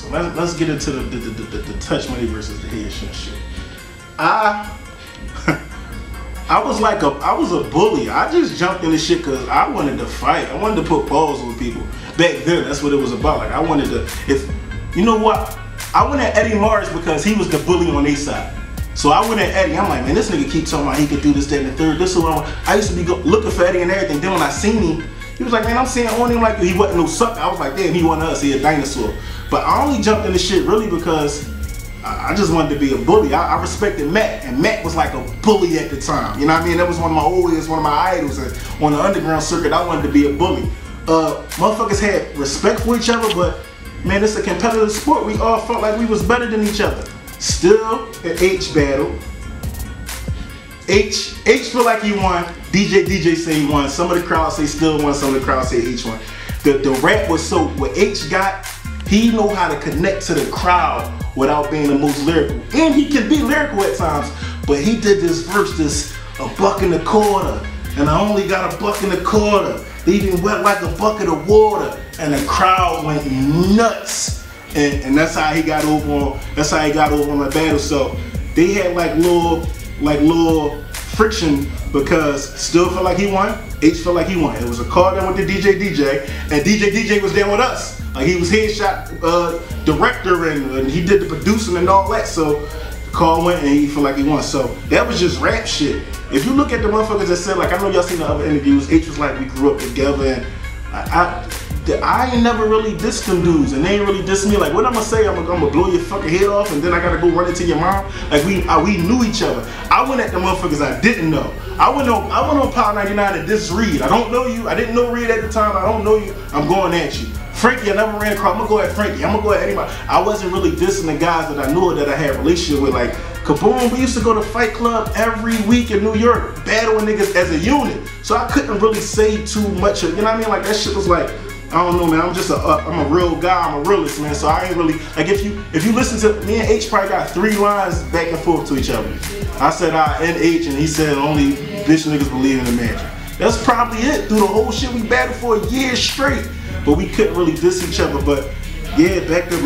So let's get into the touch money versus the headshot shit. I was a bully. I just jumped in the shit because I wanted to fight. I wanted to put balls on people. Back then, that's what it was about. Like I wanted to, you know what? I went at Eddie Mars because he was the bully on their side. So I went at Eddie. I'm like, man, this nigga keep talking about he could do this, that, and the third. This is what I used to be looking for Eddie and everything. Then when I seen him, he was like, man, I'm seeing on him like he wasn't no sucker. I was like, damn, he wasn't us. He a dinosaur. But I only jumped in the shit really because I just wanted to be a bully. I respected Mac, and Mac was like a bully at the time. You know what I mean? That was one of my idols. And on the underground circuit, I wanted to be a bully. Motherfuckers had respect for each other, but man, it's a competitive sport. We all felt like we was better than each other. Still an H battle. H feel like he won. DJ say he won. Some of the crowd say still won. Some of the crowd say H won. The rap was so, what H got, he know how to connect to the crowd without being the most lyrical. And he can be lyrical at times, but he did this verse, this $1.25, and I only got $1.25. Leaving wet like a bucket of water, and the crowd went nuts. And that's how he got over on. That's how he got over on the battle. So they had like little friction because still felt like he won. H felt like he won. It was a call down with the DJ, and DJ was down with us. Like he was headshot director, and he did the producing and all that. So the call went, and he felt like he won. So that was just rap shit. If you look at the motherfuckers that said, like, I know y'all seen the other interviews, H was like, we grew up together, and I ain't never really dissed them dudes, and they ain't really dissed me. Like, what I'm gonna say, I'm gonna blow your fucking head off, and then I gotta go run into your mom? Like, we knew each other. I went at the motherfuckers I didn't know. I went on Power 99 and diss Reed. I don't know you. I didn't know Reed at the time. I don't know you. I'm going at you. Frankie, I never ran across. I'm gonna go at Frankie. I'm gonna go at anybody. I wasn't really dissing the guys that I knew or that I had a relationship with. Like Kaboom, we used to go to Fight Club every week in New York, battling niggas as a unit. So I couldn't really say too much. You know what I mean? Like that shit was like, I don't know, man. I'm a real guy. I'm a realist, man. So I ain't really like if you listen to me and H probably got 3 lines back and forth to each other. I said I and H, and he said only bitch niggas believe in the magic. That's probably it. Through the whole shit we battled for a year straight, but we couldn't really diss each other. But yeah, back to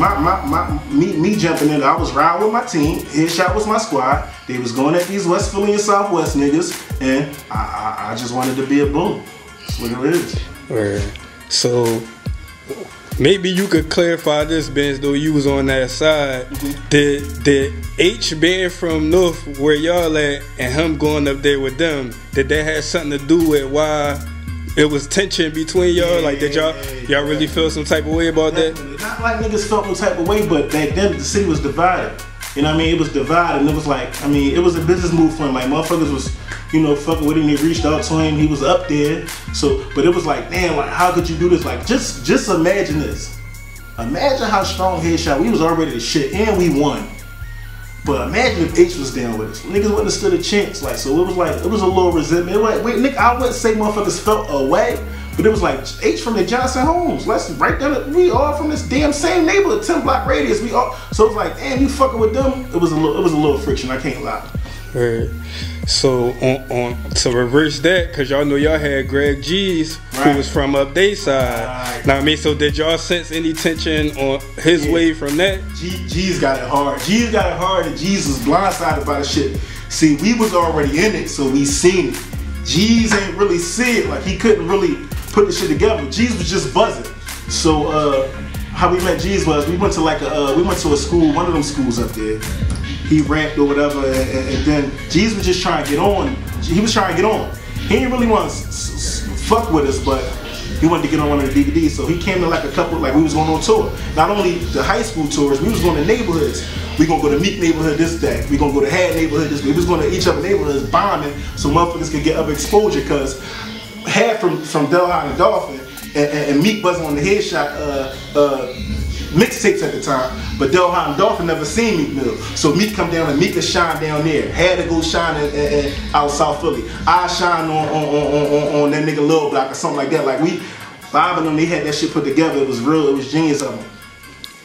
me jumping in, I was riding with my team. Headshot was my squad. They was going at these West Philly and Southwest niggas, and I just wanted to be a bully. That's what it is. Right. So maybe you could clarify this, Benz, though you was on that side. Did H being from North where y'all at and him going up there with them, did that have something to do with why it was tension between y'all? Like, did y'all really feel some type of way about that? Not like niggas felt no type of way, but back then the city was divided. You know what I mean? It was divided, and it was like, I mean, it was a business move for him. Like, motherfuckers was, you know, fucking with him. They reached out to him. He was up there. So, but it was like, damn, like, how could you do this? Like, just imagine this. Imagine how strong Headshot. We was already the shit, and we won. But imagine if H was down with us. Niggas wouldn't have stood a chance. Like, so it was like, it was a little resentment. Like, wait, Nick, I wouldn't say motherfuckers felt away, but it was like H from the Johnson Homes. Let's right there. We all from this damn same neighborhood, 10-block radius. We all. So it was like, damn, you fucking with them. It was a little friction. I can't lie. Right. So on to reverse that, cause y'all know y'all had Greg G's, right, who was from up they side. Right. Now I mean, so did y'all sense any tension on his way from that? G's got it hard. G's got it hard, and G's was blindsided by the shit. See, we was already in it, so we seen it. G's ain't really see it. Like, he couldn't really put the shit together. G's was just buzzing. So how we met G's was we went to like a a school, one of them schools up there. He rapped or whatever, and then G's was just trying to get on. He was trying to get on. He didn't really want to fuck with us, but he wanted to get on one of the DVDs. So he came to like a couple, like we was going on tour. Not only the high school tours, we was going to neighborhoods. We gonna go to Meek neighborhood this day. We gonna go to Had neighborhood this day. We was going to each other neighborhoods bombing so motherfuckers could get other exposure, because Had from Delhi and Dolphin and Meek wasn't on the Headshot mixtapes at the time, but Delhi and Dolphin never seen Meek Mill. So Meek come down and Meek could shine down there. Had to go shine out South Philly. I shine on that nigga Lil Block or something like that. Like, we, 5 of them, they had that shit put together. It was real, it was genius of them.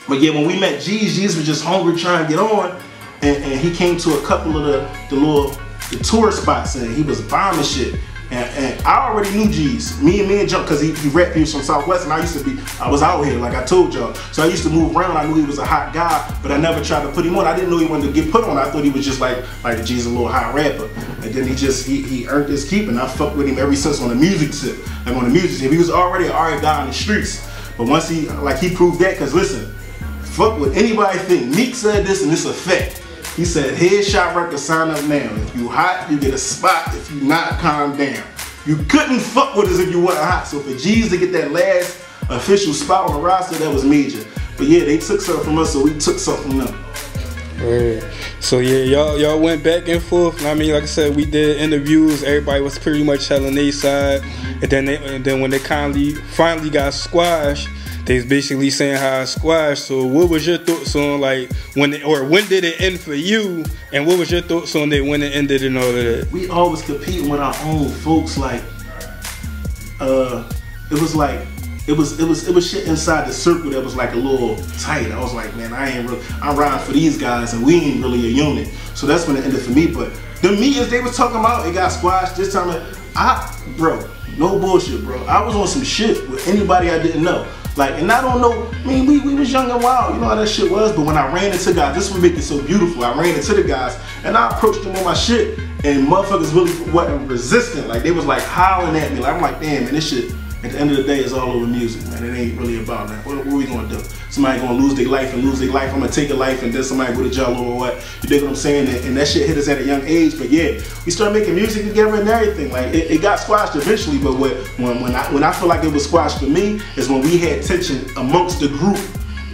But yeah, when we met G's was just hungry trying to get on, and he came to a couple of the tour spots, and he was bombing shit. And I already knew G's. Me and Jump, because he rap, he was from Southwest, and I was out here, like I told y'all. So I used to move around. I knew he was a hot guy, but I never tried to put him on. I didn't know he wanted to get put on. I thought he was just like G's a little hot rapper. And then he earned his keep, and I fucked with him ever since on the music tip. Like on the music tip, he was already an alright guy in the streets. But once he proved that, because listen, fuck what anybody think. Meek said this, and this a fact. He said, headshot record, sign up now. If you hot, you get a spot. If you not, calm down. You couldn't fuck with us if you wasn't hot. So for G's to get that last official spot on the roster, that was major. But yeah, they took something from us, so we took something from them. Right. So yeah, y'all went back and forth. I mean, like I said, we did interviews. Everybody was pretty much telling their side, and then when they finally got squashed, they was basically saying how it squashed. So what was your thoughts on like when did it end for you, and what was your thoughts on it when it ended and all of that? We always competing with our own folks. Like it was shit inside the circle that was like a little tight. I was like, man, I'm riding for these guys, and we ain't really a unit. So that's when it ended for me. But the meetings they was talking about, it got squashed this time. Bro, no bullshit, bro. I was on some shit with anybody I didn't know. Like, and I don't know, I mean, we was young and wild, you know how that shit was, but when I ran into guys, this would make it so beautiful. I ran into the guys, and I approached them on my shit, and motherfuckers really wasn't resistant. Like, they was like howling at me. Like, I'm like, damn, man, this shit, at the end of the day, it's all over music, man. It ain't really about that. What are we gonna do? Somebody gonna lose their life and lose their life. I'm gonna take a life and then somebody go to jail or what? You dig what I'm saying? And that shit hit us at a young age. But yeah, we started making music together and everything. Like it got squashed eventually. But when I feel like it was squashed for me is when we had tension amongst the group,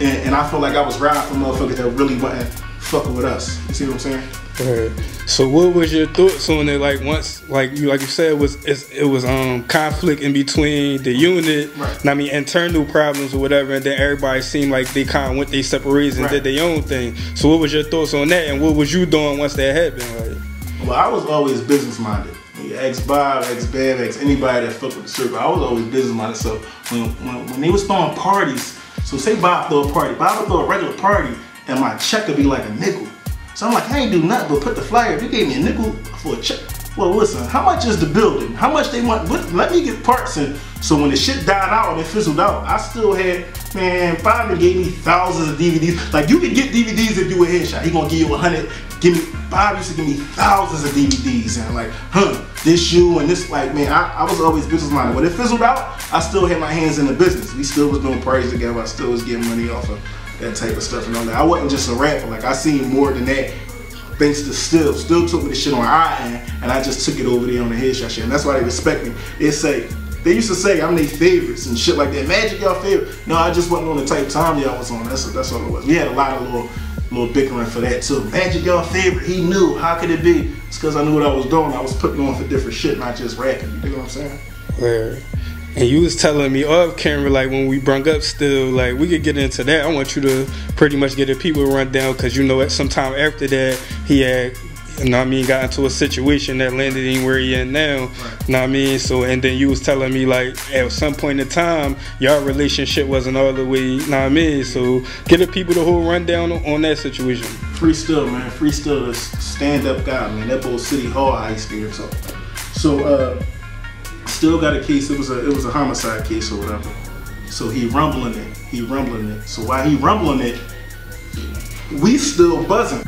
and I feel like I was riding for motherfuckers that really wasn't fucking with us. You see what I'm saying? Right. So what was your thoughts on it? Like once, like you said, it was conflict in between the unit. Right. I mean, internal problems or whatever, and then everybody seemed like they kind of went their separate ways and right. did their own thing. So what was your thoughts on that, and what was you doing once that happened? Like, well, I was always business minded. Ex Bob, ex Bev, ex anybody that fucked with the circle, I was always business minded. So when they was throwing parties, so say Bob throw a party, Bob would throw a regular party, and my check would be like a nickel. So I'm like, I ain't do nothing but put the flyer. If you gave me a nickel for a check, well, listen, how much is the building? How much they want? Let me get parts in. So when the shit died out and it fizzled out, I still had, man, Bob gave me thousands of DVDs. Like, you could get DVDs if you a headshot. He gonna give you 100. Bob used to give me thousands of DVDs. And I'm like, this you and this, like, man, I was always business minded. When it fizzled out, I still had my hands in the business. We still was doing parties together. I still was getting money off of that type of stuff and all that. I wasn't just a rapper. Like, I seen more than that. Thanks to Still took me the shit on our end, and I just took it over there on the headshot shit. And that's why they respect me. They used to say I'm their favorites and shit like that. Magic y'all favorite. No, I just wasn't on the type of time y'all was on. That's all it was. We had a lot of little bickering for that too. Magic y'all favorite. He knew. How could it be? It's because I knew what I was doing. I was putting on for different shit, not just rapping. You know what I'm saying? Where? And you was telling me off camera, like when we brung up Still, like we could get into that. I want you to pretty much get the people run down, because you know at sometime after that he had, you know what I mean, got into a situation that landed him where he in now. Right. You know what I mean? So, and then you was telling me like at some point in time your relationship wasn't all the way, you know what I mean? So get the people the whole rundown on that situation. Free Still, man. Free Still is stand-up guy, man. That boy City Hall ice there. So Still got a case. It was a homicide case or whatever. So he rumbling it. So while he rumbling it, we still buzzing.